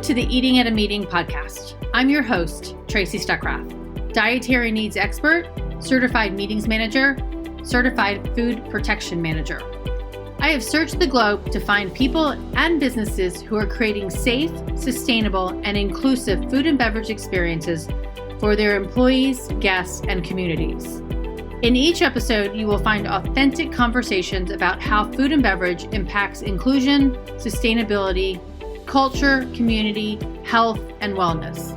Welcome to the Eating at a Meeting podcast. I'm your host, Tracy Stuckrath, dietary needs expert, certified meetings manager, certified food protection manager. I have searched the globe to find people and businesses who are creating safe, sustainable, and inclusive food and beverage experiences for their employees, guests, and communities. In each episode, you will find authentic conversations about how food and beverage impacts inclusion, sustainability, culture, community, health, and wellness.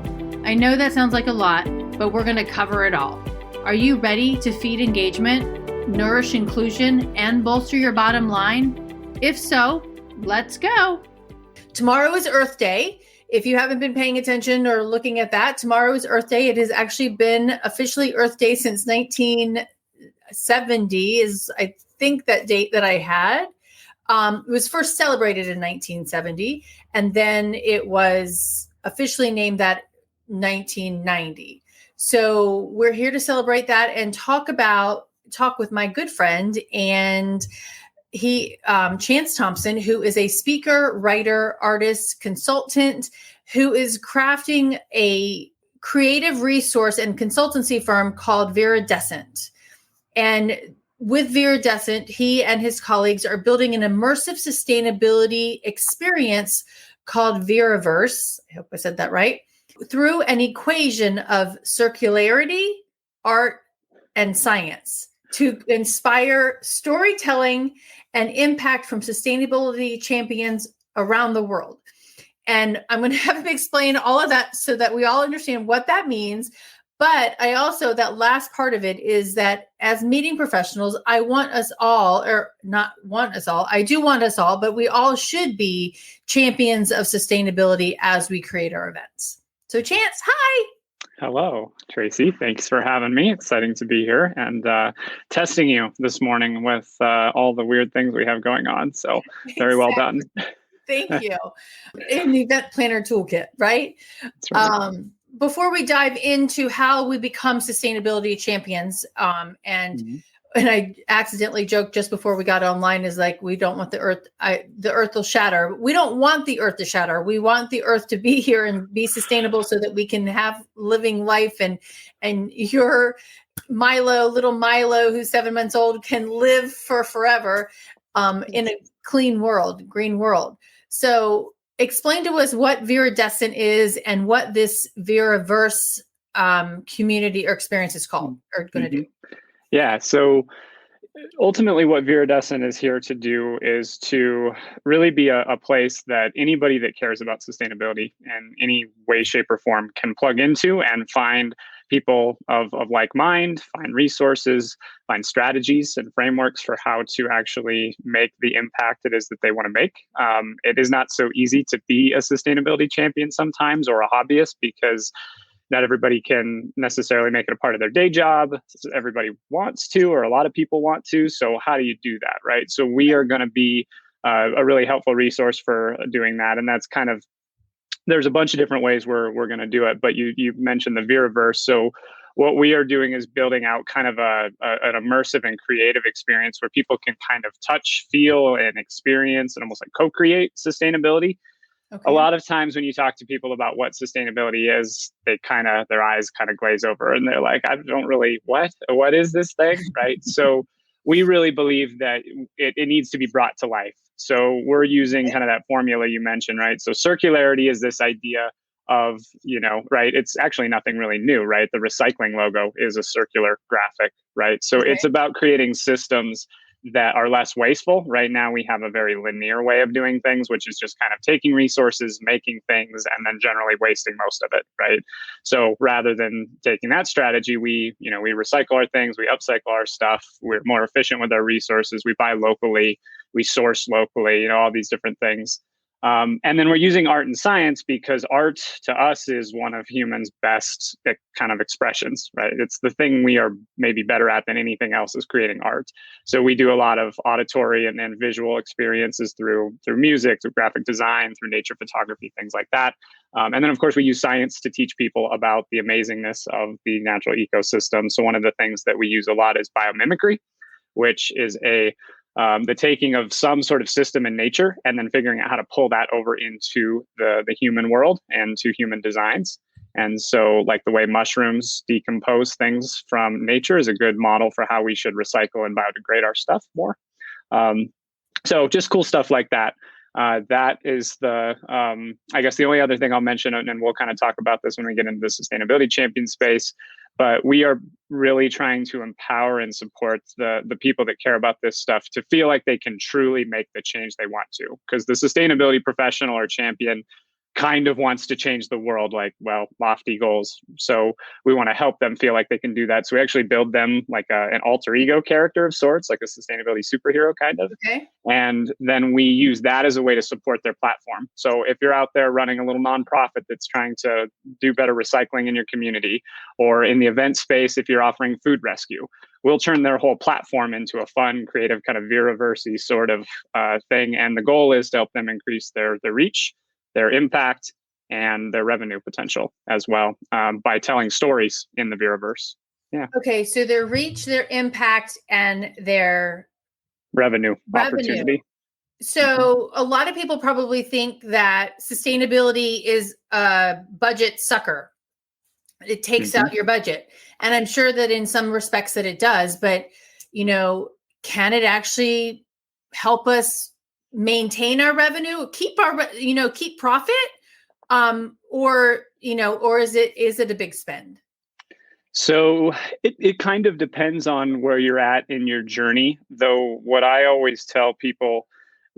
I know that sounds like a lot, but we're going to cover it all. Are you ready to feed engagement, nourish inclusion, and bolster your bottom line? If so, let's go. Tomorrow is Earth Day. If you haven't been paying attention or looking at that, tomorrow is Earth Day. It has actually been officially Earth Day since 1970 is, I think, that date that I had. It was first celebrated in 1970, and then it was officially named that 1990. So we're here to celebrate that and talk with my good friend and Chance Thompson, who is a speaker, writer, artist, consultant, who is crafting a creative resource and consultancy firm called VIRIDESCENT. And with VIRIDESCENT, he and his colleagues are building an immersive sustainability experience called Viriverse. I hope I said that right. Through an equation of circularity, art, and science to inspire storytelling and impact from sustainability champions around the world. And I'm going to have him explain all of that so that we all understand what that means. But I also, that last part of it is that as meeting professionals, I want us all, or not want us all, I do want us all, but we all should be champions of sustainability as we create our events. So Chance, hi. Hello, Tracy. Thanks for having me. Exciting to be here and testing you this morning with all the weird things we have going on. So very well done. Thank you. In the event planner toolkit, right? That's right. Before we dive into how we become sustainability champions, and I accidentally joked just before we got online is like, we don't want the earth will shatter. We don't want the earth to shatter. We want the earth to be here and be sustainable so that we can have living life and your little Milo, who's 7 months old, can live for forever in a clean world, green world. So explain to us what VIRIDESCENT is and what this Viriverse community or experience is called or going to do. Yeah. So ultimately what VIRIDESCENT is here to do is to really be a place that anybody that cares about sustainability in any way, shape, or form can plug into and find people of like mind, find resources, find strategies and frameworks for how to actually make the impact it is that they want to make. It is not so easy to be a sustainability champion sometimes or a hobbyist because not everybody can necessarily make it a part of their day job. Everybody wants to, or a lot of people want to. So how do you do that, right? So we are going to be a really helpful resource for doing that. And that's kind of, there's a bunch of different ways we're going to do it, but you mentioned the Viriverse. So what we are doing is building out kind of an immersive and creative experience where people can kind of touch, feel, and experience and almost like co-create sustainability. Okay. A lot of times when you talk to people about what sustainability is, their eyes kind of glaze over and they're like, I don't really, what is this thing, right? So we really believe that it needs to be brought to life. So we're using kind of that formula you mentioned, right? So circularity is this idea of, right? It's actually nothing really new, right? The recycling logo is a circular graphic, right? So it's about creating systems that are less wasteful. Right now, we have a very linear way of doing things, which is just kind of taking resources, making things, and then generally wasting most of it, right? So rather than taking that strategy, we recycle our things, we upcycle our stuff, we're more efficient with our resources, we buy locally, we source locally, all these different things. And then we're using art and science because art to us is one of humans' best kind of expressions, right? It's the thing we are maybe better at than anything else is creating art. So we do a lot of auditory and visual experiences through music, through graphic design, through nature photography, things like that. And then, of course, we use science to teach people about the amazingness of the natural ecosystem. So one of the things that we use a lot is biomimicry, which is a the taking of some sort of system in nature and then figuring out how to pull that over into the human world and to human designs. And so, like the way mushrooms decompose things from nature is a good model for how we should recycle and biodegrade our stuff more. So just cool stuff like that. That is I guess the only other thing I'll mention, and we'll kind of talk about this when we get into the sustainability champion space, but we are really trying to empower and support the people that care about this stuff to feel like they can truly make the change they want to. Because the sustainability professional or champion kind of wants to change the world, like, well, lofty goals. So we want to help them feel like they can do that. So we actually build them like an alter ego character of sorts, like a sustainability superhero kind of. Okay. And then we use that as a way to support their platform. So if you're out there running a little nonprofit that's trying to do better recycling in your community, or in the event space, if you're offering food rescue, we'll turn their whole platform into a fun, creative kind of Viraversy sort of thing. And the goal is to help them increase their reach, their impact, and their revenue potential as well, by telling stories in the Viraverse. Yeah. Okay, so their reach, their impact, and their revenue opportunity. So a lot of people probably think that sustainability is a budget sucker. It takes out your budget. And I'm sure that in some respects that it does, but can it actually help us maintain our revenue, keep profit, or is it a big spend? So it kind of depends on where you're at in your journey, though. What I always tell people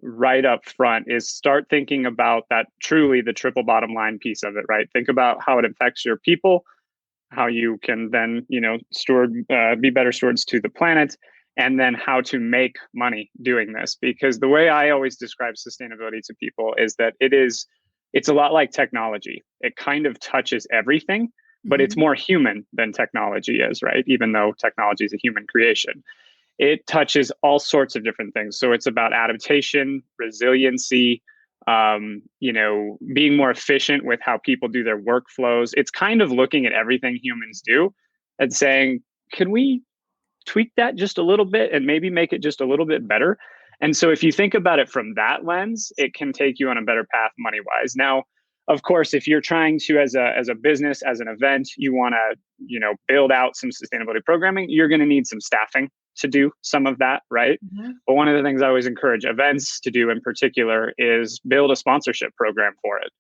right up front is start thinking about that, truly the triple bottom line piece of it, right? Think about how it affects your people, how you can then be better stewards to the planet, and then how to make money doing this. Because the way I always describe sustainability to people is that it's a lot like technology. It kind of touches everything, but it's more human than technology is, right? Even though technology is a human creation, it touches all sorts of different things. So it's about adaptation, resiliency, being more efficient with how people do their workflows. It's kind of looking at everything humans do and saying, can we tweak that just a little bit and maybe make it just a little bit better? And so if you think about it from that lens, it can take you on a better path money-wise. Now, of course, if you're trying to, as a business, as an event, you want to, build out some sustainability programming, you're going to need some staffing to do some of that, right? But one of the things I always encourage events to do in particular is build a sponsorship program for it.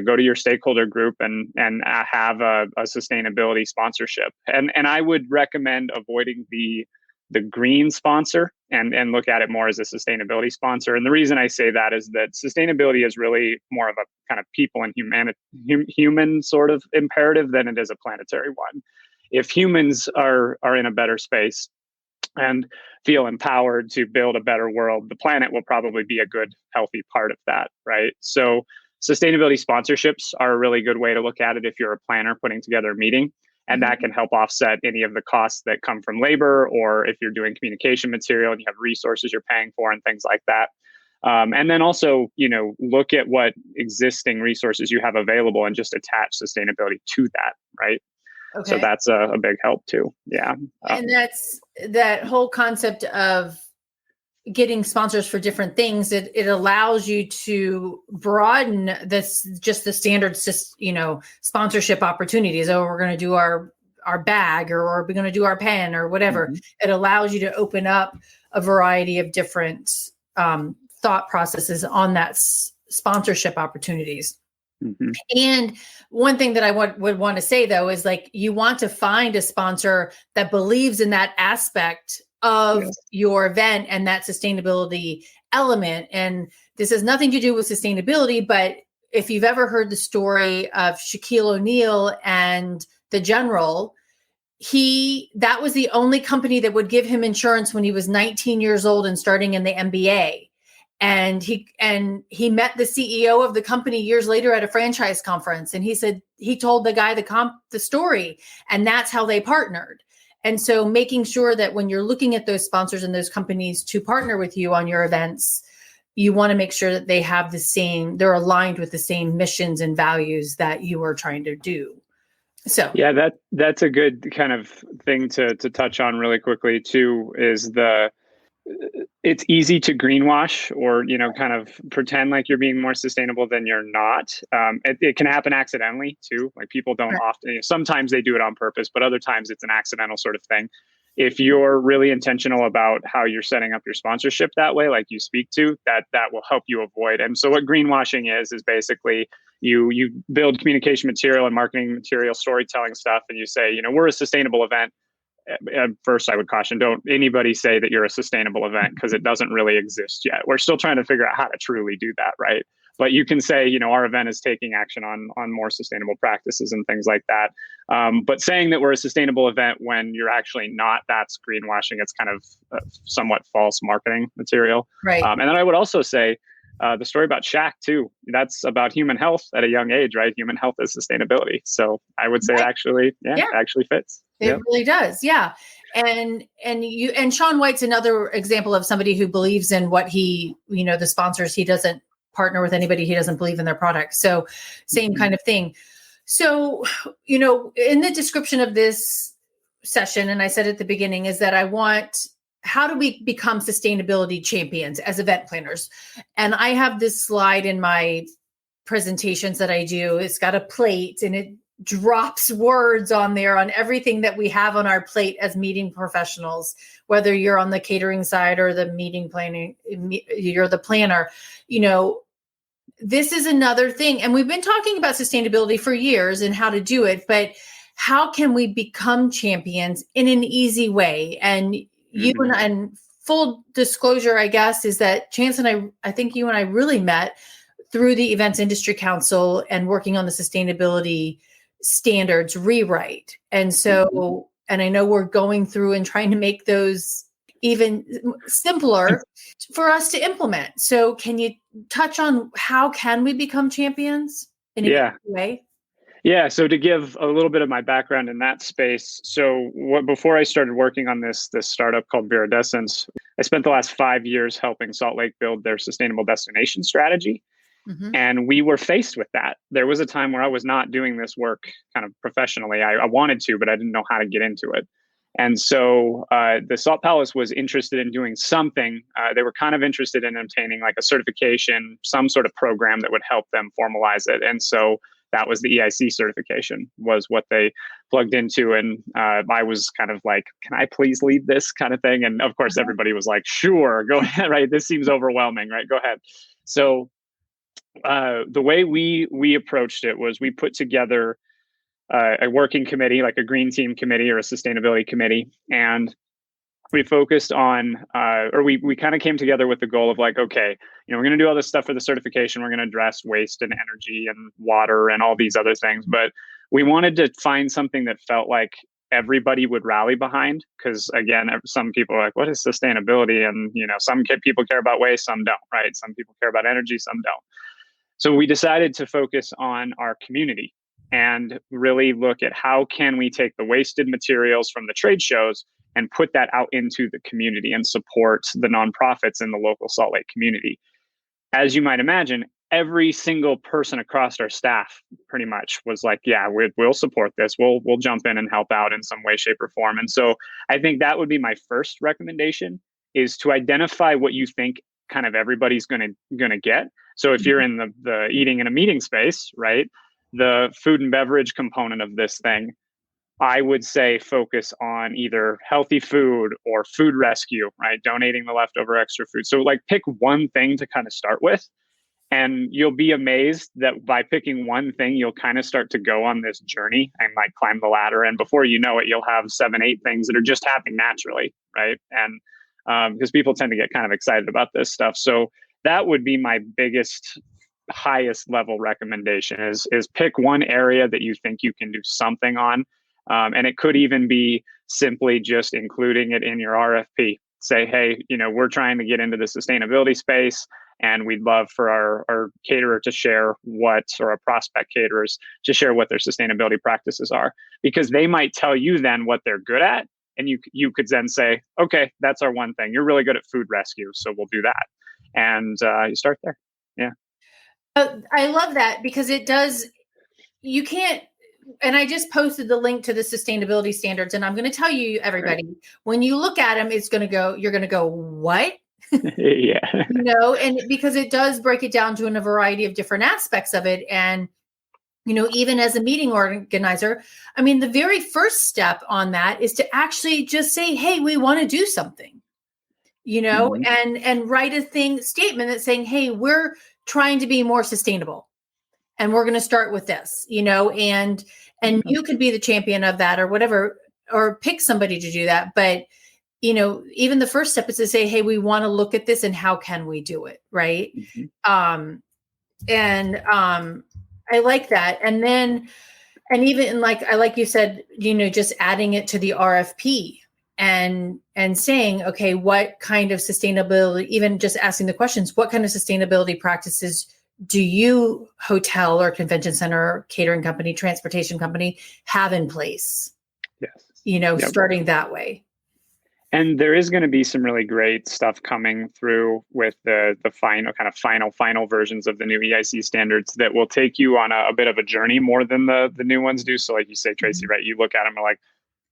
Go to your stakeholder group and have a sustainability sponsorship. And I would recommend avoiding the green sponsor and look at it more as a sustainability sponsor. And the reason I say that is that sustainability is really more of a kind of people and human sort of imperative than it is a planetary one. If humans are in a better space and feel empowered to build a better world, the planet will probably be a good, healthy part of that, right? So sustainability sponsorships are a really good way to look at it if you're a planner putting together a meeting. And that can help offset any of the costs that come from labor, or if you're doing communication material and you have resources you're paying for and things like that. And then also, look at what existing resources you have available and just attach sustainability to that, right? Okay. So that's a big help too. Yeah. And that's that whole concept of getting sponsors for different things. It allows you to broaden the standard, sponsorship opportunities. Oh, we're going to do our bag, or we're going to do our pen, or whatever. It allows you to open up a variety of different thought processes on that sponsorship opportunities. And one thing that I would want to say, though, is like, you want to find a sponsor that believes in that aspect of your event and that sustainability element. And this has nothing to do with sustainability, but if you've ever heard the story of Shaquille O'Neal and the General, that was the only company that would give him insurance when he was 19 years old and starting in the NBA. And he met the CEO of the company years later at a franchise conference. And he said, he told the guy the story, and that's how they partnered. And so making sure that when you're looking at those sponsors and those companies to partner with you on your events, you want to make sure that they're aligned with the same missions and values that you are trying to do. So yeah, that's a good kind of thing to touch on really quickly too, is it's easy to greenwash or, kind of pretend like you're being more sustainable than you're not. It can happen accidentally too. Like people don't often, sometimes they do it on purpose, but other times it's an accidental sort of thing. If you're really intentional about how you're setting up your sponsorship that way, like you speak to, that will help you avoid. And so what greenwashing is basically you build communication material and marketing material, storytelling stuff, and you say, we're a sustainable event. At first, I would caution, don't anybody say that you're a sustainable event, because it doesn't really exist yet. We're still trying to figure out how to truly do that, right? But you can say, our event is taking action on more sustainable practices and things like that. But saying that we're a sustainable event when you're actually not, that's greenwashing. It's kind of somewhat false marketing material. Right. And then I would also say, the story about Shaq too, that's about human health at a young age, right? Human health is sustainability. So I would say it actually fits. It really does. Yeah. And Shaun White's another example of somebody who believes in what he, the sponsors, he doesn't partner with anybody. He doesn't believe in their product. So same kind of thing. So, in the description of this session, and I said at the beginning, is that how do we become sustainability champions as event planners? And I have this slide in my presentations that I do. It's got a plate and it drops words on there on everything that we have on our plate as meeting professionals, whether you're on the catering side or the meeting planning, you're the planner, this is another thing. And we've been talking about sustainability for years and how to do it, but how can we become champions in an easy way? And and full disclosure, I guess, is that Chance and I think you and I really met through the Events Industry Council and working on the sustainability standards rewrite. And so, and I know we're going through and trying to make those even simpler for us to implement. So can you touch on how can we become champions in a easy way? Yeah. So to give a little bit of my background in that space. So before I started working on this startup called Viridescent, I spent the last 5 years helping Salt Lake build their sustainable destination strategy. And we were faced with that. There was a time where I was not doing this work kind of professionally. I wanted to, but I didn't know how to get into it. And so the Salt Palace was interested in doing something. They were kind of interested in obtaining like a certification, some sort of program that would help them formalize it. And so that was the EIC certification was what they plugged into. And I was kind of like, can I please lead this kind of thing? And of course, everybody was like, sure, go ahead, right? This seems overwhelming, right? Go ahead. So the way we approached it was we put together a working committee, like a green team committee or a sustainability committee. And we focused on, we kind of came together with the goal of like, okay, we're going to do all this stuff for the certification. We're going to address waste and energy and water and all these other things. But we wanted to find something that felt like everybody would rally behind. Because again, some people are like, what is sustainability? And, some people care about waste, some don't, right? Some people care about energy, some don't. So we decided to focus on our community and really look at how can we take the wasted materials from the trade shows and put that out into the community and support the nonprofits in the local Salt Lake community. As you might imagine, every single person across our staff pretty much was like, yeah, we'll support this. We'll jump in and help out in some way, shape, or form. And so I think that would be my first recommendation, is to identify what you think kind of everybody's going to get. So if you're in the eating in a meeting space, right, the food and beverage component of this thing, I would say focus on either healthy food or food rescue, right? Donating the leftover extra food. So like pick one thing to kind of start with. And you'll be amazed that by picking one thing, you'll kind of start to go on this journey and like climb the ladder. And before you know it, you'll have 7, 8 things that are just happening naturally, right? And because people tend to get kind of excited about this stuff. So that would be my biggest, highest level recommendation is pick one area that you think you can do something on. And it could even be simply just including it in your RFP. Say, hey, we're trying to get into the sustainability space and we'd love for our caterer to share or our prospect caterers to share what their sustainability practices are, because they might tell you then what they're good at. And you could then say, okay, that's our one thing. You're really good at food rescue, so we'll do that. And you start there. Yeah. I love that because it does, you can't, and I just posted the link to the sustainability standards. And I'm going to tell you, everybody, when you look at them, you're going to go, what? Yeah. And because it does break it down to in a variety of different aspects of it. And, even as a meeting organizer, I mean, the very first step on that is to actually just say, hey, we want to do something, and write a statement that's saying, hey, we're trying to be more sustainable. And we're going to start with this, and you could be the champion of that or whatever, or pick somebody to do that. But, even the first step is to say, hey, we want to look at this and how can we do it? Right. I like that. And then, and even like you said, just adding it to the RFP and saying, okay, what kind of sustainability, even just asking the questions, what kind of sustainability practices do you, hotel or convention center, catering company, transportation company, have in place? Yes. Starting that way. And there is going to be some really great stuff coming through with the final versions of the new EIC standards that will take you on a bit of a journey more than the new ones do. So like you say, Tracy, right? You look at them and like,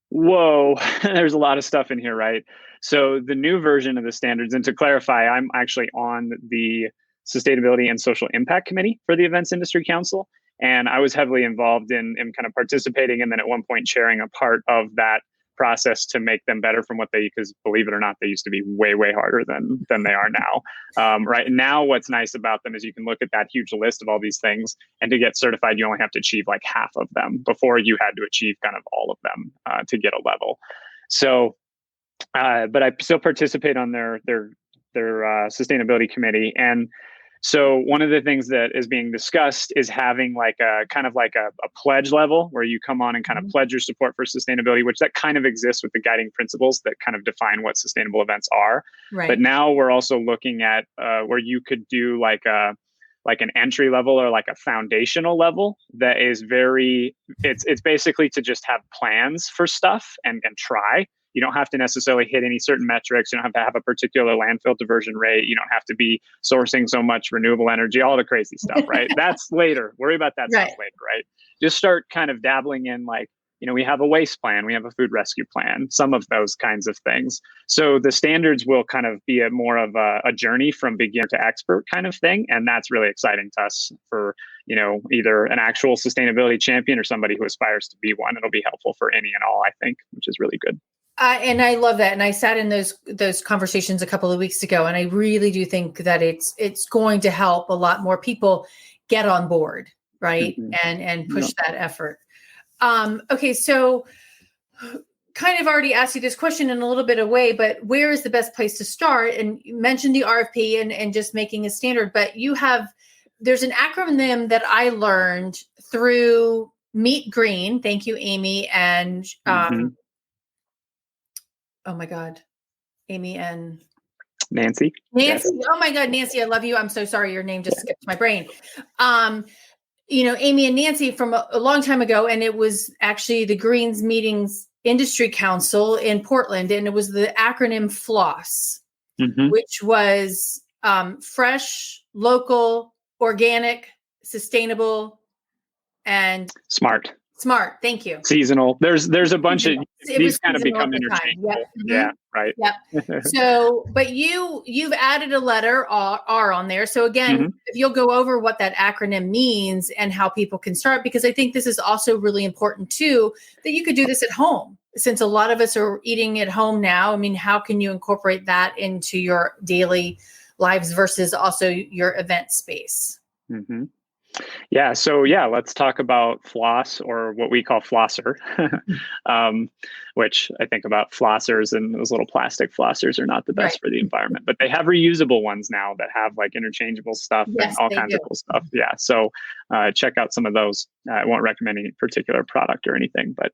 whoa, there's a lot of stuff in here, right? So the new version of the standards, and to clarify, I'm actually on the Sustainability and Social Impact Committee for the Events Industry Council. And I was heavily involved in kind of participating and then at one point chairing a part of that process to make them better from what because believe it or not, they used to be way, way harder than they are now. Right now, what's nice about them is you can look at that huge list of all these things, and to get certified, you only have to achieve like half of them. Before, you had to achieve kind of all of them to get a level. So, but I still participate on their sustainability committee. And so one of the things that is being discussed is having like a pledge level where you come on and kind of pledge your support for sustainability, which that kind of exists with the guiding principles that kind of define what sustainable events are. Right. But now we're also looking at where you could do like an entry level or like a foundational level that is it's basically to just have plans for stuff and try. You don't have to necessarily hit any certain metrics. You don't have to have a particular landfill diversion rate. You don't have to be sourcing so much renewable energy, all the crazy stuff, right? That's later. Worry about that stuff later, right? Just start kind of dabbling in like, we have a waste plan, we have a food rescue plan, some of those kinds of things. So the standards will kind of be more of a journey from beginner to expert kind of thing. And that's really exciting to us for, either an actual sustainability champion or somebody who aspires to be one. It'll be helpful for any and all, I think, which is really good. And I love that. And I sat in those conversations a couple of weeks ago, and I really do think that it's going to help a lot more people get on board, right? And push that effort. Okay, so kind of already asked you this question in a little bit of way, but where is the best place to start? And you mentioned the RFP and just making a standard, but there's an acronym that I learned through Meet Green. Thank you, Amy. And oh my God, Amy and Nancy. Yes. Oh my God, Nancy, I love you. I'm so sorry. Your name just skipped my brain. Amy and Nancy from a long time ago, and it was actually the Greens Meetings Industry Council in Portland, and it was the acronym FLOSS, which was fresh, local, organic, sustainable, and smart. Thank you. Seasonal. There's a bunch of these kind of become interchangeable. Yeah. Right. Yep. So, but you've added a letter R on there. So again, if you'll go over what that acronym means and how people can start, because I think this is also really important too, that you could do this at home. Since a lot of us are eating at home now, I mean, how can you incorporate that into your daily lives versus also your event space? Yeah. So let's talk about floss, or what we call flosser, which I think about flossers, and those little plastic flossers are not the best for the environment, but they have reusable ones now that have like interchangeable stuff and all kinds of cool stuff. Yeah. So check out some of those. I won't recommend any particular product or anything, but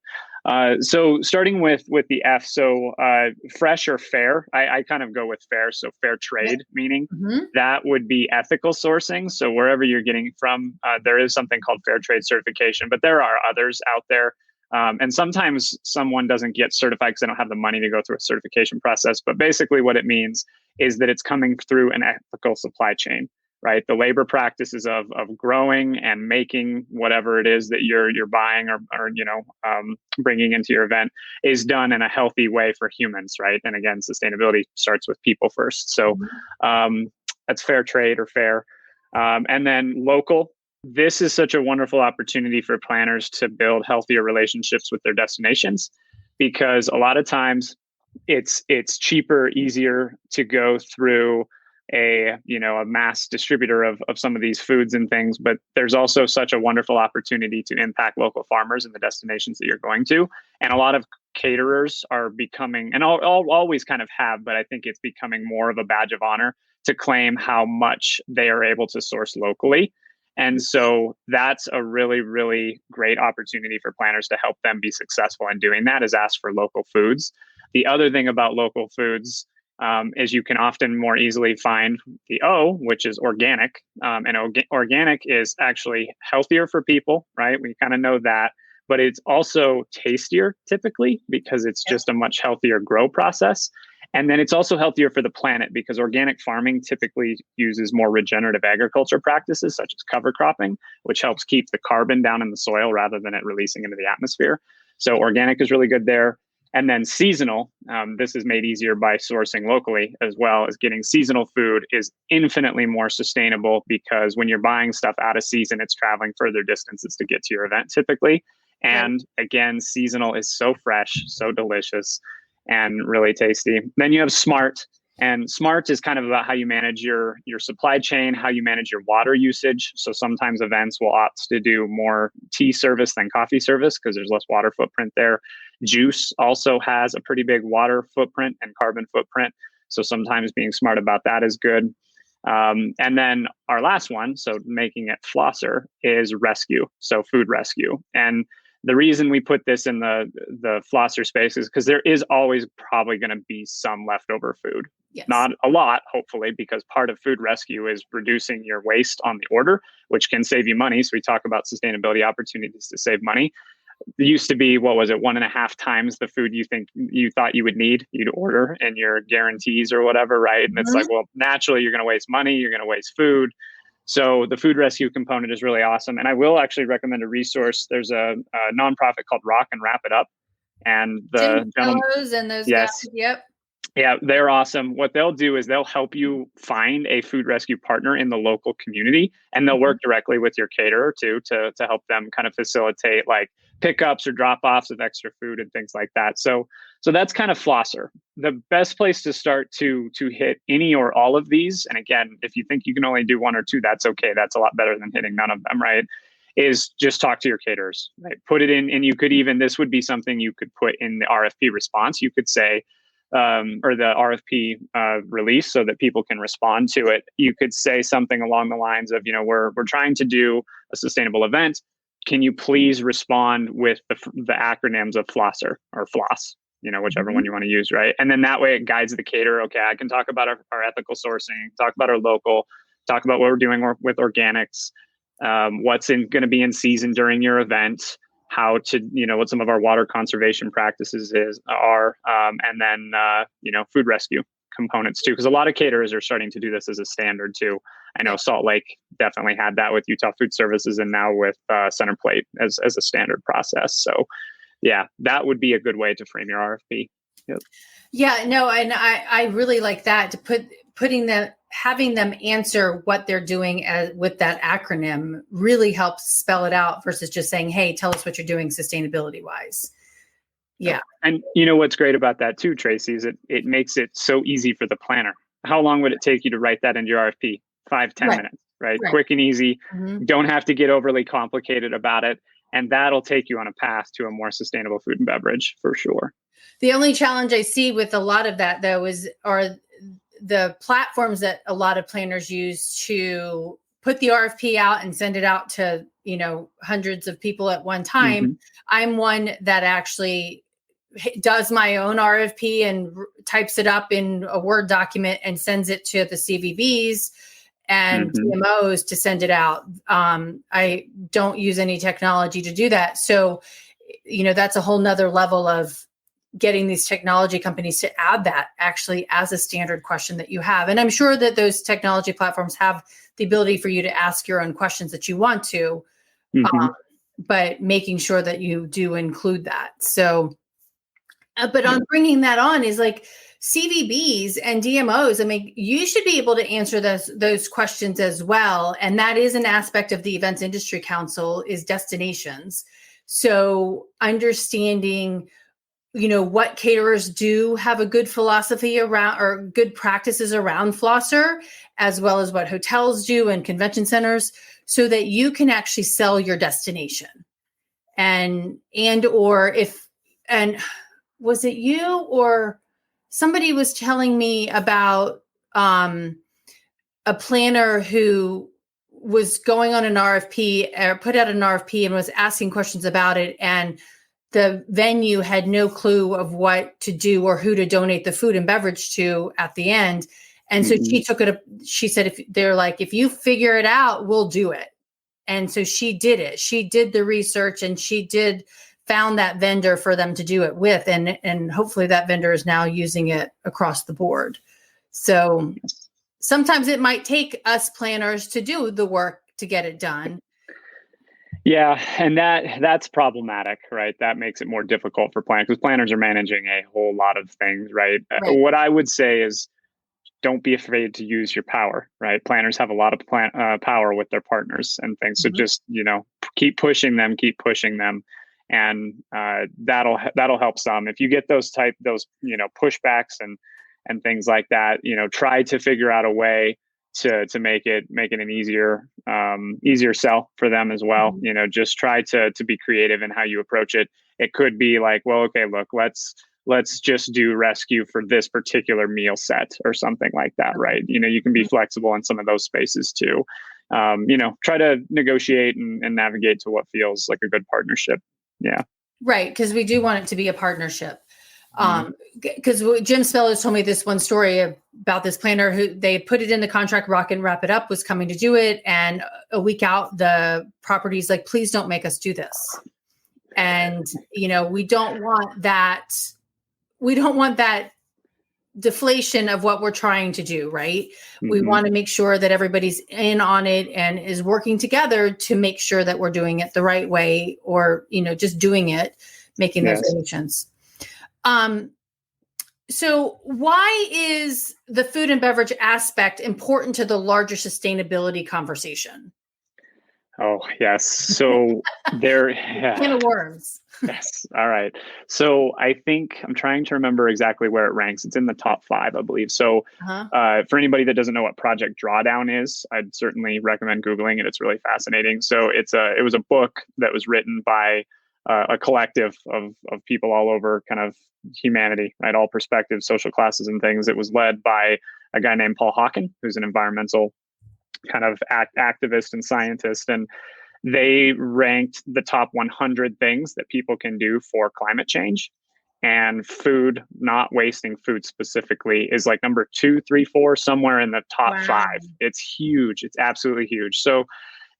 so starting with the F, so fresh or fair, I kind of go with fair. So fair trade, meaning that would be ethical sourcing. So wherever you're getting from, there is something called fair trade certification, but there are others out there. And sometimes someone doesn't get certified because they don't have the money to go through a certification process. But basically what it means is that it's coming through an ethical supply chain. right? The labor practices of growing and making whatever it is that you're buying or bringing into your event is done in a healthy way for humans, right? And again, sustainability starts with people first. So that's fair trade or fair. And then local. This is such a wonderful opportunity for planners to build healthier relationships with their destinations, because a lot of times it's cheaper, easier to go through a mass distributor of some of these foods and things, but there's also such a wonderful opportunity to impact local farmers in the destinations that you're going to. And a lot of caterers are becoming, and always kind of have, but I think it's becoming more of a badge of honor to claim how much they are able to source locally. And so that's a really, really great opportunity for planners to help them be successful in doing that, is ask for local foods. The other thing about local foods is you can often more easily find the O, which is organic. And organic is actually healthier for people, right? We kind of know that, but it's also tastier typically because it's just a much healthier grow process. And then it's also healthier for the planet because organic farming typically uses more regenerative agriculture practices such as cover cropping, which helps keep the carbon down in the soil rather than it releasing into the atmosphere. So organic is really good there. And then seasonal, this is made easier by sourcing locally, as well as getting seasonal food is infinitely more sustainable because when you're buying stuff out of season, it's traveling further distances to get to your event typically. And again, seasonal is so fresh, so delicious, and really tasty. Then you have smart. And smart is kind of about how you manage your supply chain, how you manage your water usage. So sometimes events will opt to do more tea service than coffee service because there's less water footprint there. Juice also has a pretty big water footprint and carbon footprint. So sometimes being smart about that is good. And then our last one, so making it flosser, is rescue. So food rescue. And the reason we put this in the flosser space is because there is always probably going to be some leftover food. Yes. Not a lot, hopefully, because part of food rescue is reducing your waste on the order, which can save you money. So we talk about sustainability opportunities to save money. It used to be, 1.5 times the food you thought you would need, you'd order in your guarantees or whatever, right? And it's like, well, naturally, you're going to waste money, you're going to waste food. So the food rescue component is really awesome. And I will actually recommend a resource. There's a nonprofit called Rock and Wrap It Up. And the gentlemen and those guys, yep. Yeah, they're awesome. What they'll do is they'll help you find a food rescue partner in the local community, and they'll work directly with your caterer too to help them kind of facilitate like pickups or drop-offs of extra food and things like that. So that's kind of flosser. The best place to start to hit any or all of these, and again, if you think you can only do one or two, that's okay. That's a lot better than hitting none of them, right? Is just talk to your caterers, right? Put it in, and you could even, this would be something you could put in the RFP response. You could say, or the RFP release so that people can respond to it. You could say something along the lines of, we're trying to do a sustainable event. Can you please respond with the acronyms of flosser or floss, whichever one you want to use, right? And then that way it guides the caterer. Okay, I can talk about our ethical sourcing, talk about our local, talk about what we're doing with organics, what's going to be in season during your event, how to, what some of our water conservation practices are, and then, food rescue components too, because a lot of caterers are starting to do this as a standard too. I know Salt Lake definitely had that with Utah Food Services, and now with Center Plate as a standard process. So yeah, that would be a good way to frame your RFP. Yep. Yeah, no, and I really like that, to having them answer what they're doing with that acronym really helps spell it out versus just saying, hey, tell us what you're doing sustainability wise. Yeah. And what's great about that too, Tracy, is it makes it so easy for the planner. How long would it take you to write that into your RFP? 5-10 minutes, right? Quick and easy. Mm-hmm. Don't have to get overly complicated about it. And that'll take you on a path to a more sustainable food and beverage for sure. The only challenge I see with a lot of that though are the platforms that a lot of planners use to put the RFP out and send it out to, hundreds of people at one time. Mm-hmm. I'm one that actually does my own RFP and types it up in a Word document and sends it to the CVVs and DMOs to send it out. I don't use any technology to do that. So, that's a whole nother level of getting these technology companies to add that actually as a standard question that you have. And I'm sure that those technology platforms have the ability for you to ask your own questions that you want to, Mm-hmm. but making sure that you do include that. So, but on bringing that on is like CVBs and DMOs. I mean, you should be able to answer those questions as well. And that is an aspect of the Events Industry Council is destinations. So understanding, what caterers do have a good philosophy around or good practices around flosser, as well as what hotels do and convention centers, so that you can actually sell your destination. And was it you or somebody was telling me about a planner who was going on an RFP or put out an RFP and was asking questions about it, and the venue had no clue of what to do or who to donate the food and beverage to at the end. And so she said, if you figure it out, we'll do it. And so she did it. She did the research and found that vendor for them to do it with. And hopefully that vendor is now using it across the board. So sometimes it might take us planners to do the work to get it done. Yeah, and that's problematic, right? That makes it more difficult for planners, because planners are managing a whole lot of things, right? What I would say is, don't be afraid to use your power, right? Planners have a lot of power with their partners and things. So just, keep pushing them, and that'll help some. If you get those pushbacks and things like that, try to figure out a way to make it an easier sell for them as well. Just try to be creative in how you approach it. It could be like, well, okay, look, let's just do rescue for this particular meal set or something like that, right? You can be flexible in some of those spaces too. Try to negotiate and navigate to what feels like a good partnership. Yeah. Right. Because we do want it to be a partnership. Because Jim Speller's told me this one story about this planner who they put it in the contract, Rock and Wrap It Up was coming to do it. And a week out, the property's like, please don't make us do this. And, we don't want that. We don't want that deflation of what we're trying to do, right? We want to make sure that everybody's in on it and is working together to make sure that we're doing it the right way, or, just doing it, making those donations. So why is the food and beverage aspect important to the larger sustainability conversation? Oh, yes. So Can of worms. Yes. All right. So I think I'm trying to remember exactly where it ranks. It's in the top 5, I believe. So for anybody that doesn't know what Project Drawdown is, I'd certainly recommend Googling it. It's really fascinating. So it was a book that was written by a collective of people all over kind of humanity, right? All perspectives, social classes and things. It was led by a guy named Paul Hawken, who's an environmental kind of activist and scientist. And they ranked the top 100 things that people can do for climate change. And food, not wasting food specifically, is like number 2, 3, 4, somewhere in the top 5. It's huge. It's absolutely huge. So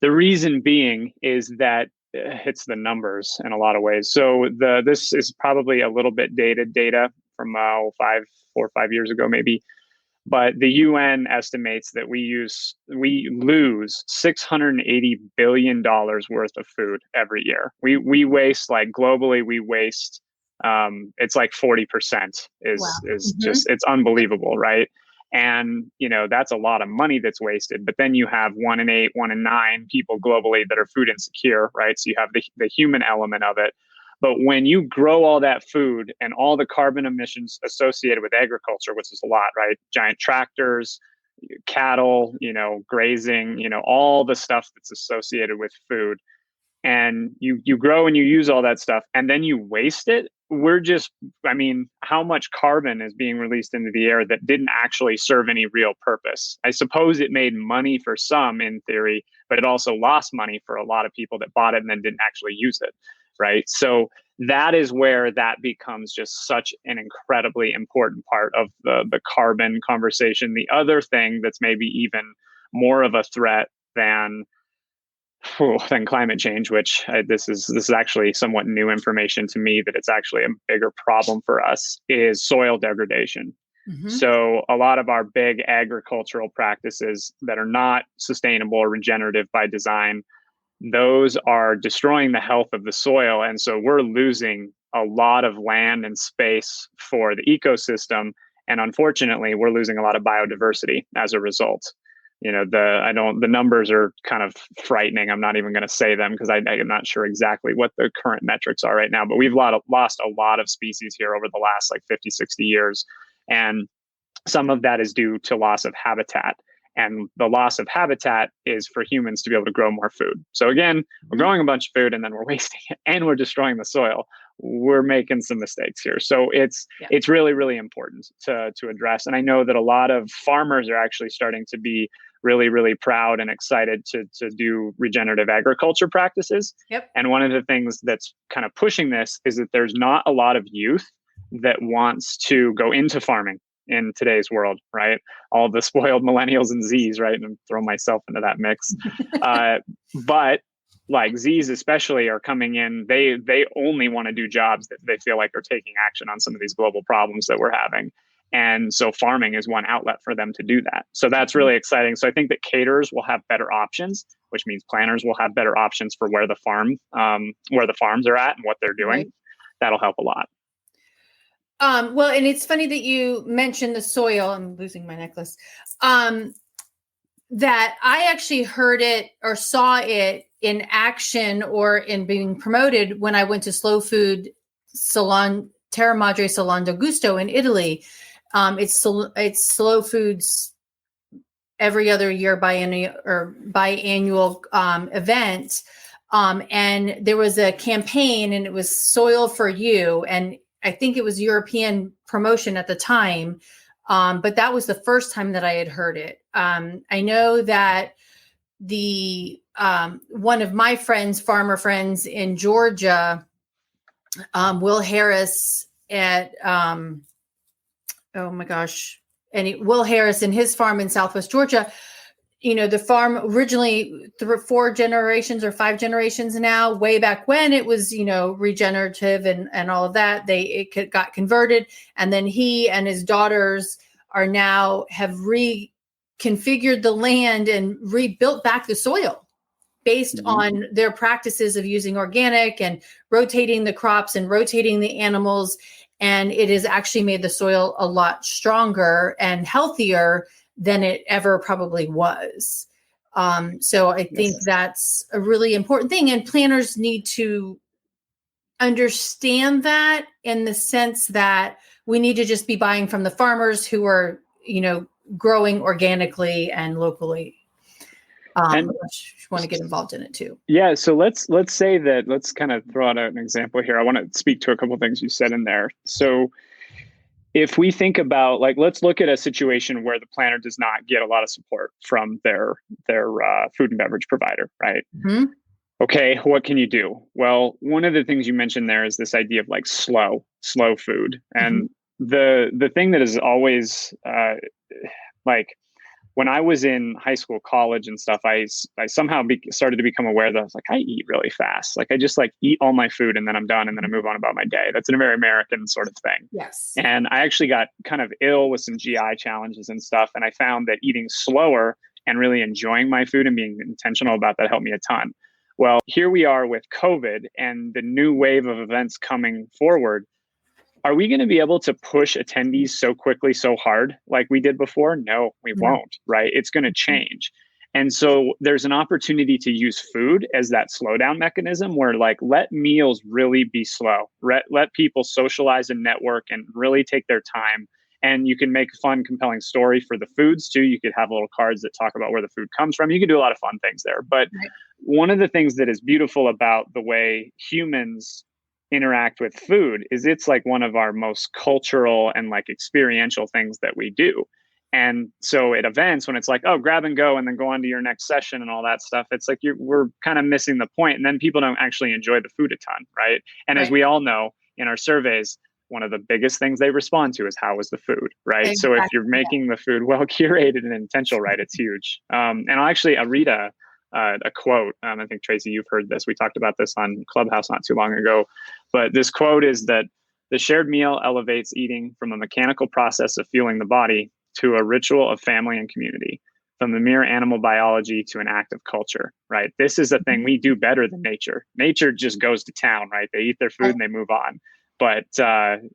the reason being is that it's the numbers in a lot of ways. So this is probably a little bit dated data from 4 or 5 years ago, maybe. But the UN estimates that we lose $680 billion worth of food every year. We waste, like, globally, we waste, it's like 40% is just, it's unbelievable, right? And, that's a lot of money that's wasted. But then you have 1 in 8, 1 in 9 people globally that are food insecure, right? So you have the human element of it. But when you grow all that food and all the carbon emissions associated with agriculture, which is a lot, right? Giant tractors, cattle, grazing, all the stuff that's associated with food. And you grow and you use all that stuff and then you waste it. How much carbon is being released into the air that didn't actually serve any real purpose? I suppose it made money for some in theory, but it also lost money for a lot of people that bought it and then didn't actually use it. Right. So that is where that becomes just such an incredibly important part of the carbon conversation. The other thing that's maybe even more of a threat than than climate change, which this is actually somewhat new information to me, that it's actually a bigger problem for us, is soil degradation. Mm-hmm. So a lot of our big agricultural practices that are not sustainable or regenerative by design, those are destroying the health of the soil. And so we're losing a lot of land and space for the ecosystem. And unfortunately, we're losing a lot of biodiversity as a result. The numbers are kind of frightening. I'm not even going to say them because I'm not sure exactly what the current metrics are right now, but we've lost a lot of species here over the last like 50, 60 years. And some of that is due to loss of habitat. And the loss of habitat is for humans to be able to grow more food. So again, we're growing a bunch of food and then we're wasting it and we're destroying the soil. We're making some mistakes here. So it's really, really important to address. And I know that a lot of farmers are actually starting to be really, really proud and excited to do regenerative agriculture practices. Yep. And one of the things that's kind of pushing this is that there's not a lot of youth that wants to go into farming in today's world, right? All the spoiled millennials and Zs, right? And throw myself into that mix. But like Zs especially are coming in, they only want to do jobs that they feel like are taking action on some of these global problems that we're having. And so farming is one outlet for them to do that. So that's really exciting. So I think that caterers will have better options, which means planners will have better options for where the farms are at and what they're doing. Right. That'll help a lot. Well, and it's funny that you mentioned the soil. I'm losing my necklace. That I actually heard it or saw it in action or in being promoted when I went to Slow Food Salon, Terra Madre Salon del Gusto in Italy. It's Slow Food's every other year biannual event. And there was a campaign and it was Soil for You. And I think it was European promotion at the time. But that was the first time that I had heard it. I know that one of my farmer friends in Georgia, Will Harris at, Will Harris and his farm in Southwest Georgia, the farm originally 4 generations or 5 generations now, way back when it was, regenerative and all of that, it got converted. And then he and his daughters have reconfigured the land and rebuilt back the soil based on their practices of using organic and rotating the crops and rotating the animals. And it has actually made the soil a lot stronger and healthier than it ever probably was. So I think that's a really important thing. And planners need to understand that in the sense that we need to just be buying from the farmers who are, growing organically and locally. And want to get involved in it too. Yeah. So let's say that, let's kind of throw out an example here. I want to speak to a couple of things you said in there. So if we think about, let's look at a situation where the planner does not get a lot of support from their food and beverage provider, right? Mm-hmm. Okay, what can you do? Well, one of the things you mentioned there is this idea of slow food. And the thing that is always when I was in high school, college and stuff, I somehow started to become aware that I was I eat really fast. I just eat all my food and then I'm done and then I move on about my day. That's a very American sort of thing. Yes. And I actually got kind of ill with some GI challenges and stuff. And I found that eating slower and really enjoying my food and being intentional about that helped me a ton. Well, here we are with COVID and the new wave of events coming forward. Are we going to be able to push attendees so quickly, so hard like we did before? No, we won't, right? It's going to change. And so there's an opportunity to use food as that slowdown mechanism where let meals really be slow. Let people socialize and network and really take their time. And you can make a fun, compelling story for the foods too. You could have little cards that talk about where the food comes from. You can do a lot of fun things there. But one of the things that is beautiful about the way humans interact with food is it's one of our most cultural and experiential things that we do. And so at events when it's grab and go and then go on to your next session and all that stuff, it's we're kind of missing the point. And then people don't actually enjoy the food a ton, right? And as we all know in our surveys, one of the biggest things they respond to is how was the food, right? Exactly. So if you're making the food well curated and intentional, right, it's huge. And I'll read a a quote. I think, Tracy, you've heard this. We talked about this on Clubhouse not too long ago. But this quote is that the shared meal elevates eating from a mechanical process of fueling the body to a ritual of family and community, from the mere animal biology to an act of culture, right? This is a thing we do better than nature. Nature just goes to town, right? They eat their food and they move on. But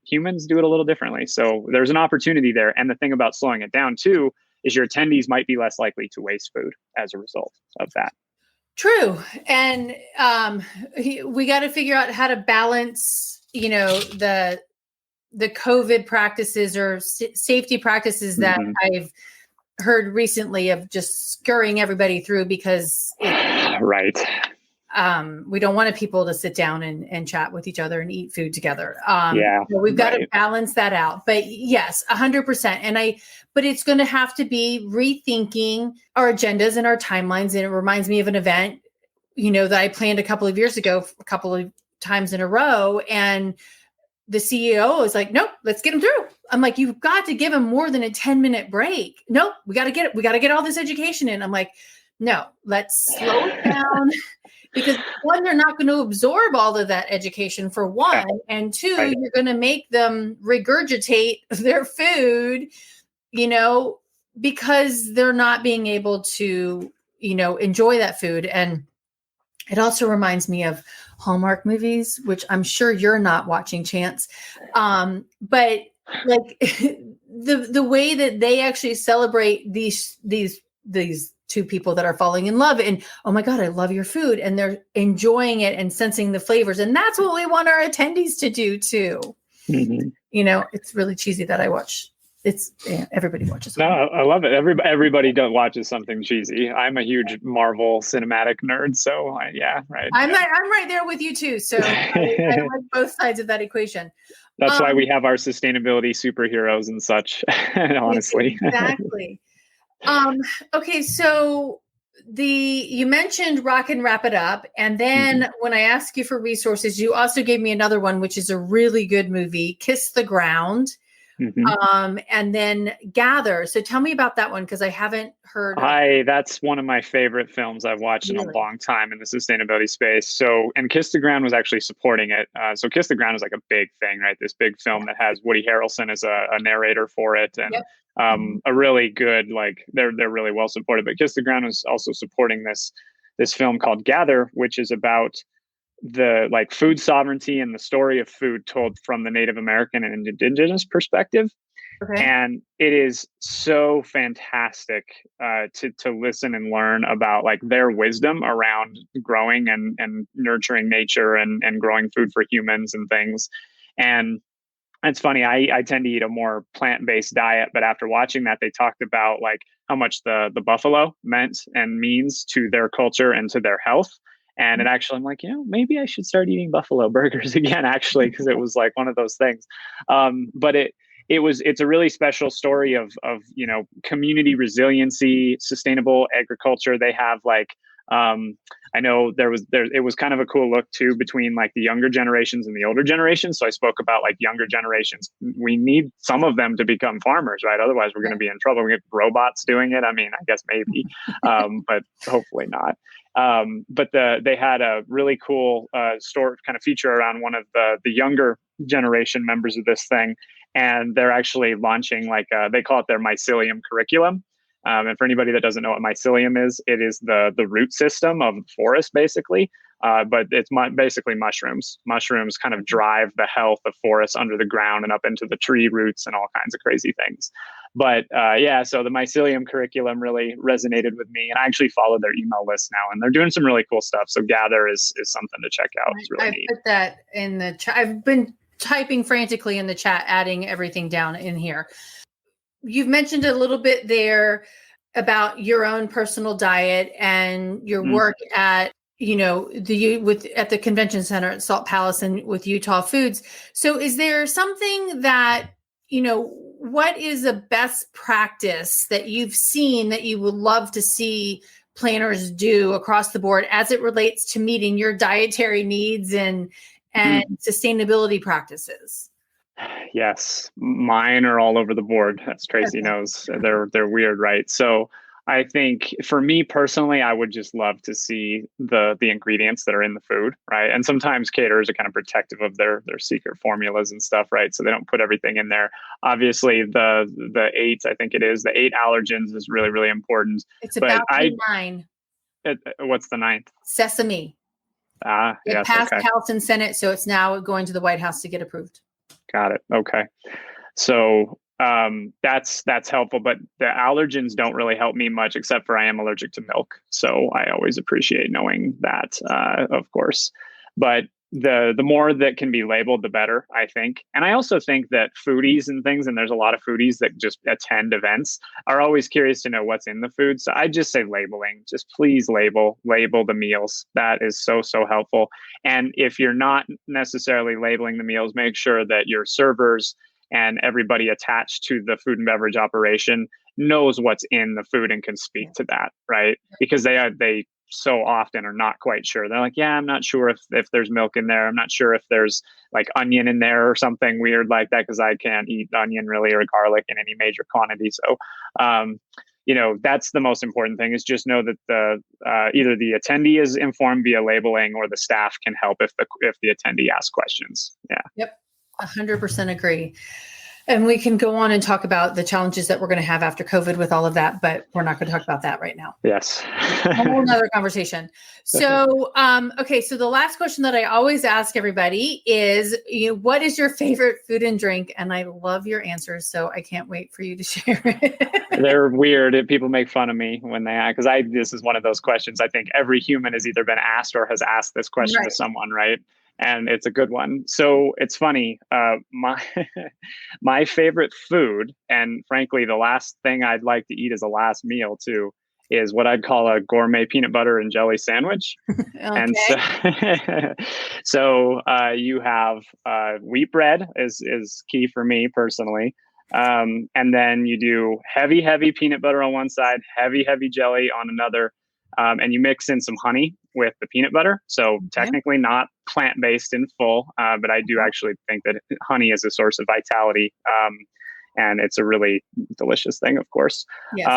humans do it a little differently. So there's an opportunity there. And the thing about slowing it down, too, is your attendees might be less likely to waste food as a result of that. True. And we got to figure out how to balance, the COVID practices or safety practices that I've heard recently of just scurrying everybody through because right. We don't want people to sit down and chat with each other and eat food together. So we've got to balance that out. But yes, 100%. But it's going to have to be rethinking our agendas and our timelines. And it reminds me of an event, that I planned a couple of years ago, a couple of times in a row. And the CEO was like, nope, let's get him through. I'm like, you've got to give him more than a 10-minute break. Nope, we got to get all this education in. I'm like, no, let's slow it down. Because one, they're not going to absorb all of that education for one. And two, you're going to make them regurgitate their food, because they're not being able to, enjoy that food. And it also reminds me of Hallmark movies, which I'm sure you're not watching, Chance. But like the way that they actually celebrate these two people that are falling in love and, oh my God, I love your food. And they're enjoying it and sensing the flavors. And that's what we want our attendees to do too. Mm-hmm. It's really cheesy that I watch. Everybody watches. No, I love it. Everybody watches something cheesy. I'm a huge Marvel cinematic nerd. So right. I'm right there with you too. So I like both sides of that equation. That's why we have our sustainability superheroes and such, honestly. Exactly. Okay, so you mentioned Rock and Wrap It Up, and then when I asked you for resources, you also gave me another one, which is a really good movie, Kiss the Ground, and then Gather. So tell me about that one, because I haven't heard. That's one of my favorite films I've watched in a long time in the sustainability space. So, and Kiss the Ground was actually supporting it. So Kiss the Ground is like a big thing, right? This big film that has Woody Harrelson as a narrator for it, and a really good, they're really well supported. But Kiss the Ground is also supporting this film called Gather, which is about the food sovereignty and the story of food told from the Native American and indigenous perspective. Okay. And it is so fantastic to listen and learn about their wisdom around growing and nurturing nature and growing food for humans and things. And it's funny, I tend to eat a more plant-based diet, but after watching that, they talked about how much the buffalo meant and means to their culture and to their health. And it actually, I'm like, maybe I should start eating buffalo burgers again, actually, because it was one of those things. But it's a really special story of community resiliency, sustainable agriculture. They have I know it was kind of a cool look too between the younger generations and the older generations. So I spoke about younger generations. We need some of them to become farmers, right? Otherwise we're going to be in trouble. We get robots doing it. I mean, I guess maybe, but hopefully not. But they had a really cool story kind of feature around one of the younger generation members of this thing. And they're actually launching they call it their mycelium curriculum. And for anybody that doesn't know what mycelium is, it is the root system of the forest, basically. But it's basically mushrooms. Mushrooms kind of drive the health of forests under the ground and up into the tree roots and all kinds of crazy things. But so the mycelium curriculum really resonated with me. And I actually follow their email list now, and they're doing some really cool stuff. So Gather is something to check out. It's really neat. Put that in the chat. I've been typing frantically in the chat, adding everything down in here. You've mentioned a little bit there about your own personal diet and your work at, at the convention center at Salt Palace and with Utah Foods. So is there something that, what is a best practice that you've seen that you would love to see planners do across the board as it relates to meeting your dietary needs and sustainability practices? Yes, mine are all over the board, as Tracy knows. They're weird, right? So I think for me personally, I would just love to see the ingredients that are in the food, right? And sometimes caterers are kind of protective of their secret formulas and stuff, right? So they don't put everything in there. Obviously, the eight, I think it is, the 8 allergens is really, really important. It's But about to be 9. What's the 9th? Sesame. It Yes, passed okay. House and Senate, so it's now going to the White House to get approved. Got it. Okay. So that's helpful, but the allergens don't really help me much, except for I am allergic to milk. So I always appreciate knowing that, of course. But the more that can be labeled, the better, I think. And I also think that foodies and things, and there's a lot of foodies that just attend events, are always curious to know what's in the food. So I just say labeling. Just please label the meals. That is so helpful. And if you're not necessarily labeling the meals, make sure that your servers and everybody attached to the food and beverage operation knows what's in the food and can speak to that, right? Because they so often are not quite sure. They're like, yeah, I'm not sure if there's milk in there. I'm not sure if there's like onion in there or something weird like that, because I can't eat onion really or garlic in any major quantity. So, that's the most important thing, is just know that either the attendee is informed via labeling, or the staff can help if the attendee asks questions. Yeah. Yep. 100% agree. And we can go on and talk about the challenges that we're going to have after COVID with all of that, but we're not going to talk about that right now. Yes. A whole nother conversation. So, okay. So the last question that I always ask everybody is, what is your favorite food and drink? And I love your answers, so I can't wait for you to share it. They're weird. People make fun of me when they ask, because this is one of those questions I think every human has either been asked or has asked this question to someone, right? And it's a good one. So it's funny. My favorite food, and frankly, the last thing I'd like to eat as a last meal too, is what I'd call a gourmet peanut butter and jelly sandwich. Okay. And so you have wheat bread is key for me personally. And then you do heavy peanut butter on one side, heavy jelly on another. And you mix in some honey with the peanut butter. So technically not plant-based in full, but I do actually think that honey is a source of vitality. And it's a really delicious thing, of course. Yes.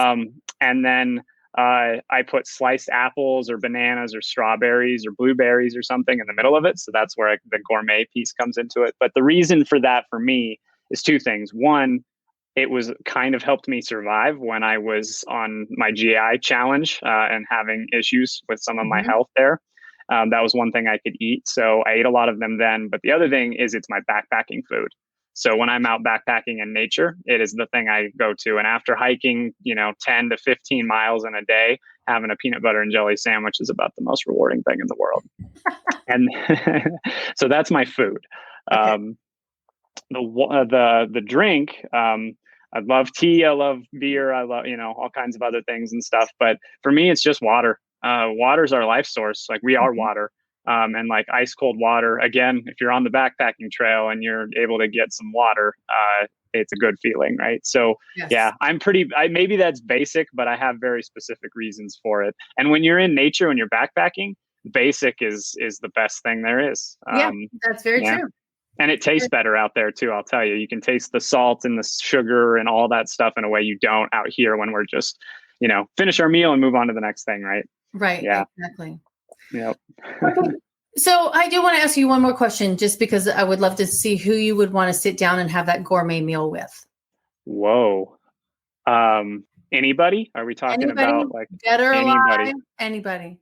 And then I put sliced apples or bananas or strawberries or blueberries or something in the middle of it. So that's where the gourmet piece comes into it. But the reason for that for me is 2 things. One, it was kind of helped me survive when I was on my GI challenge and having issues with some of my health there. That was one thing I could eat. So I ate a lot of them then. But the other thing is it's my backpacking food. So when I'm out backpacking in nature, it is the thing I go to. And after hiking, 10 to 15 miles in a day, having a peanut butter and jelly sandwich is about the most rewarding thing in the world. And so that's my food. Okay. The drink, I love tea. I love beer. I love, all kinds of other things and stuff. But for me, it's just water. Water's our life source. Like we are water. And like ice cold water, again, if you're on the backpacking trail and you're able to get some water, it's a good feeling, right? So yeah, maybe that's basic, but I have very specific reasons for it. And when you're in nature, when you're backpacking, basic is the best thing there is. That's very true. And it tastes better out there too, I'll tell you. You can taste the salt and the sugar and all that stuff in a way you don't out here when we're just, finish our meal and move on to the next thing, right? Right. Yeah. Exactly. Yep. Okay. So I do want to ask you one more question, just because I would love to see who you would want to sit down and have that gourmet meal with. Whoa. Anybody? Are we talking about like dead or anybody? Alive? Anybody.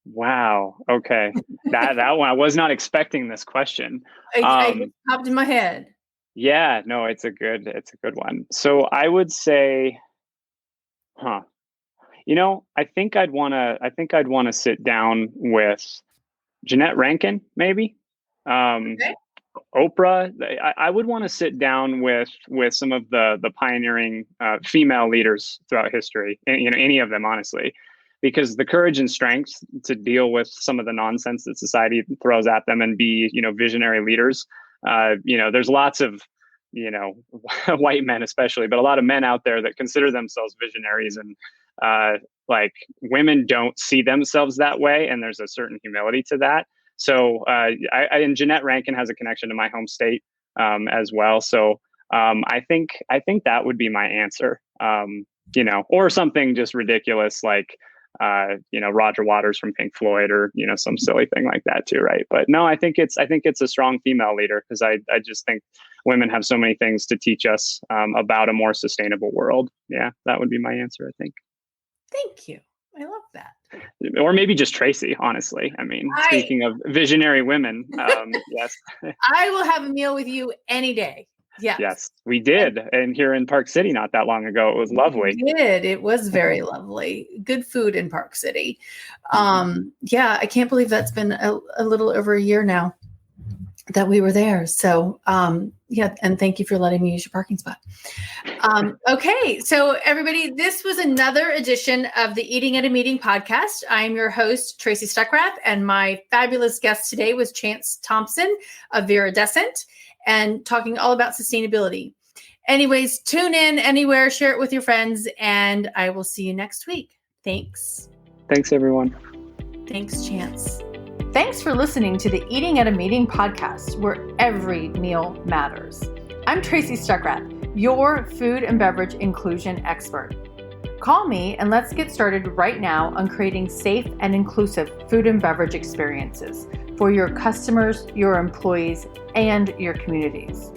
Wow. Okay. that one, I was not expecting this question. I just popped in my head. Yeah, no, it's a good one. So I would say, I think I'd want to sit down with Jeanette Rankin, maybe. Okay. Oprah. I would want to sit down with some of the pioneering female leaders throughout history, and, any of them, honestly. Because the courage and strength to deal with some of the nonsense that society throws at them and be, visionary leaders. There's lots of, white men especially, but a lot of men out there that consider themselves visionaries, and like women don't see themselves that way. And there's a certain humility to that. So and Jeanette Rankin has a connection to my home state as well. So I think that would be my answer. or something just ridiculous like, Roger Waters from Pink Floyd, or, some silly thing like that too. Right. But no, I think it's a strong female leader, because I just think women have so many things to teach us about a more sustainable world. Yeah, that would be my answer, I think. Thank you. I love that. Or maybe just Tracy, honestly. I mean, speaking of visionary women, yes. I will have a meal with you any day. Yes. Yes, we did. And here in Park City not that long ago. It was lovely. We did. It was very lovely. Good food in Park City. Yeah, I can't believe that's been a little over a year now that we were there. So, yeah, and thank you for letting me use your parking spot. Okay, so everybody, this was another edition of the Eating at a Meeting podcast. I'm your host, Tracy Stuckrath, and my fabulous guest today was Chance Thompson of VIRIDESCENT, and talking all about sustainability. Anyways, tune in anywhere, share it with your friends, and I will see you next week. Thanks. Thanks, everyone. Thanks, Chance. Thanks for listening to the Eating at a Meeting podcast, where every meal matters. I'm Tracy Stuckrath, your food and beverage inclusion expert. Call me and let's get started right now on creating safe and inclusive food and beverage experiences for your customers, your employees, and your communities.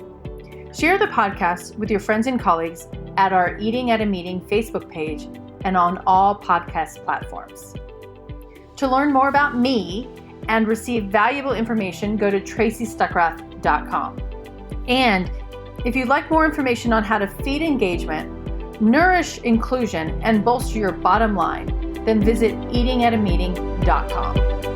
Share the podcast with your friends and colleagues at our Eating at a Meeting Facebook page and on all podcast platforms. To learn more about me and receive valuable information, go to tracystuckrath.com. And if you'd like more information on how to feed engagement, nourish inclusion, and bolster your bottom line, then visit eatingatameeting.com.